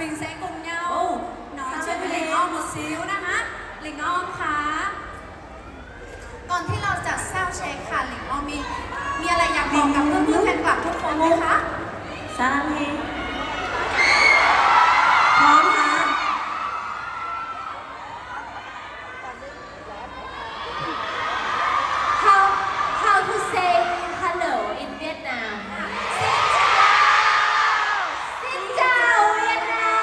mình sẽ cùng nhau nói chuyện với LingOrm một xíuนะคะLingOrm คะก่อนที่เราจะซาวด์เช็คค่ะLingOrmมีอะไรอยากบอกกับเพื่อนๆแฟนคลับทุกคนไหมคะสาเฮพร้อมค่ะHow to say hello in Vietnam? Xin chào Việt Nam.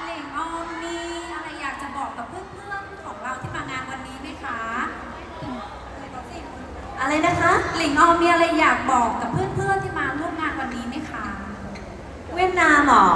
LingOrm มีอะไรอยากจะบอกกับเพื่อนๆของเราที่มางานวันนี้ไหมคะอะไรนะคะ LingOrm มีอะไรอยากบอกกับเพื่อนๆที่มาร่วมงานวันนี้ไหมคะเวียดนามเหรอ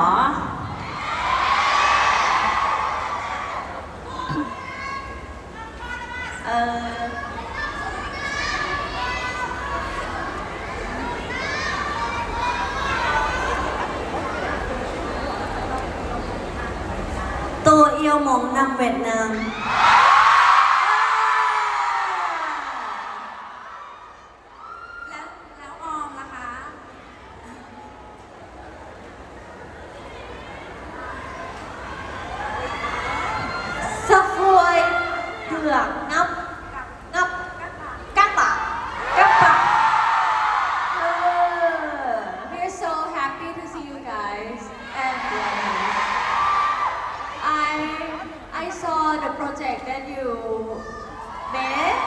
tôi yêu món năm Việt Nam แล้วออมล่ะคะสะฟวยเผือกงับกักปะ We're so happy to see you guys and I saw the project that you made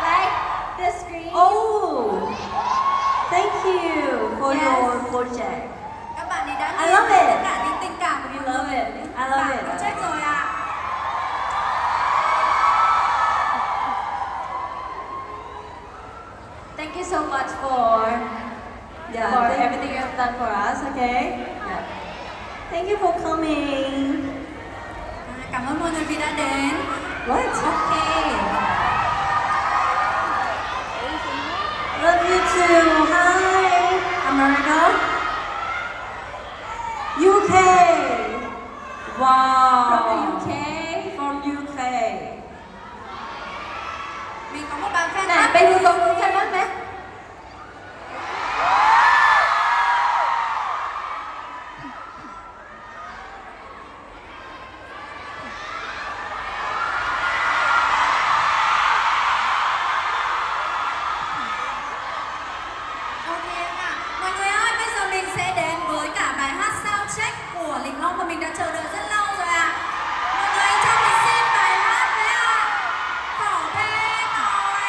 like the screen. Oh thank you for Yes. your project các bạn ấy đã I love it. tất cả những tình cảm của I love it. I love bạn it. project rồi ạ Thank you so much for yeah, everything you've done for us. Okay. yeah. Thank you for coming cảm ơn mọi người vì đã đến what ok love you too hi America UK wow From the UK. from UK mình có một bạn fan ไหน khác ไปดูตรงนู้นกันบ้างไหม ok ạ mọi người ơi bây giờ mình sẽ đến với cả bài hát soundcheck của LingOrm mà mình đã chờ đợi rất lâu rồi ạ mọi người cho mình xem bài hát với ạ khổ thế rồi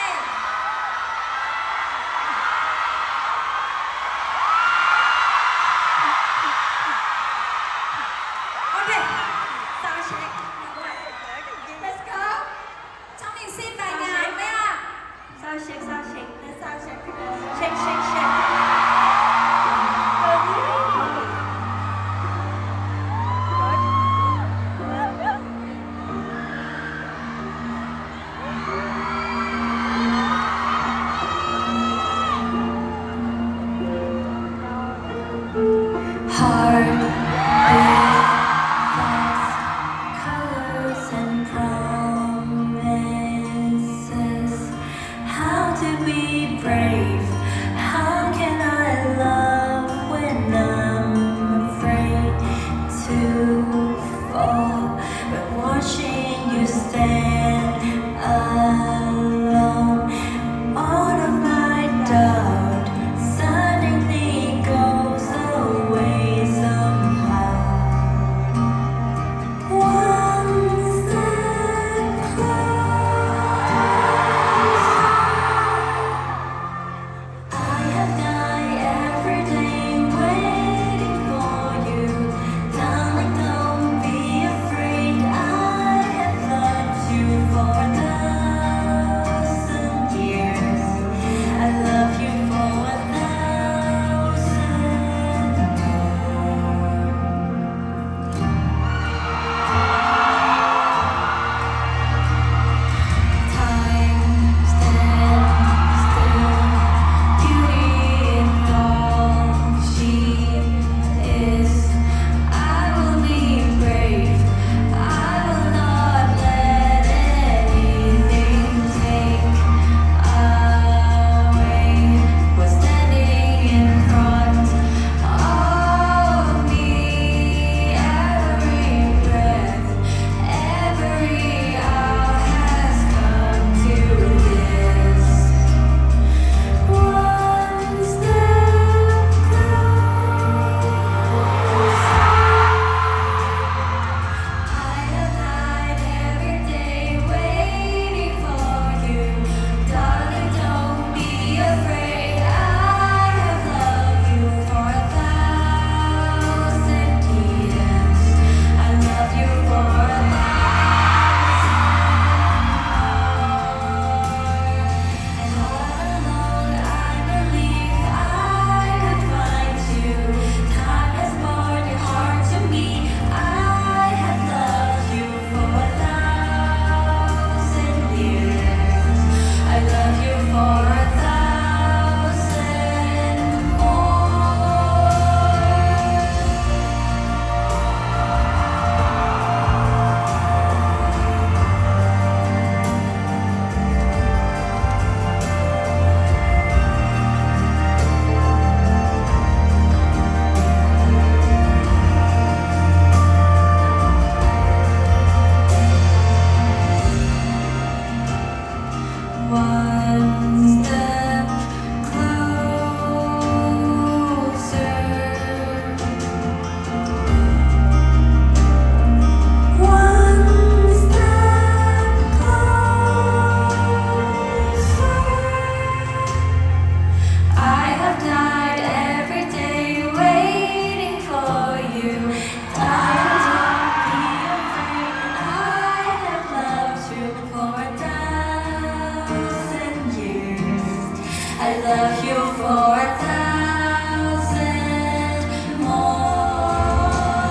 I love you for 1,000 more.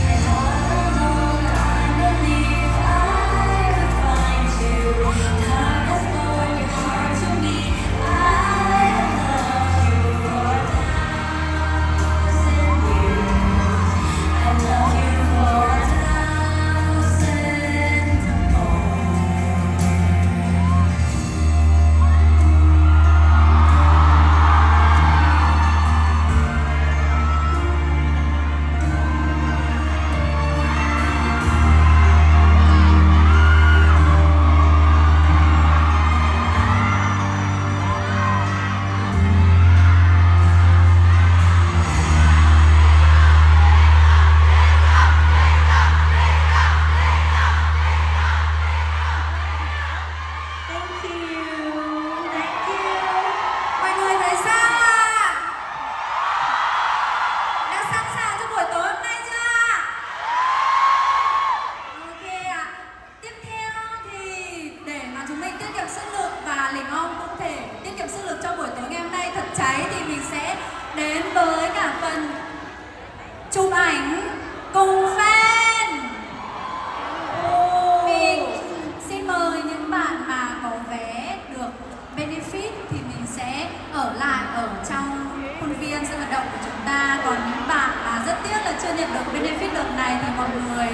And all alone I believe I will find you. Love has born your heart to me. I love you for 1,000 years. I love you for 1,000 more. Thank you. Thank you. Mọi người thấy sao ạ? Đã sẵn sàng cho buổi tối hôm nay chưa? Ok ạ. Tiếp theo thì để mà chúng mình tiết kiệm sức lực và LingOrm cũng thể tiết kiệm sức lực cho buổi tối ngày hôm nay thật cháy thì mình sẽ đến với cả phần chụp ảnh cùng fan. Mình xin mời những bạn mà có vé được benefit thì mình sẽ ở lại ở trong khuôn viên sân vận động của chúng ta. Còn những bạn mà rất tiếc là chưa nhận được benefit đợt này thì mọi người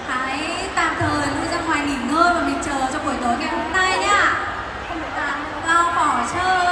hãy tạm thời lui ra ngoài nghỉ ngơi và mình chờ cho buổi tối ngày hôm nay nhá. Bạn vào bỏ chơi.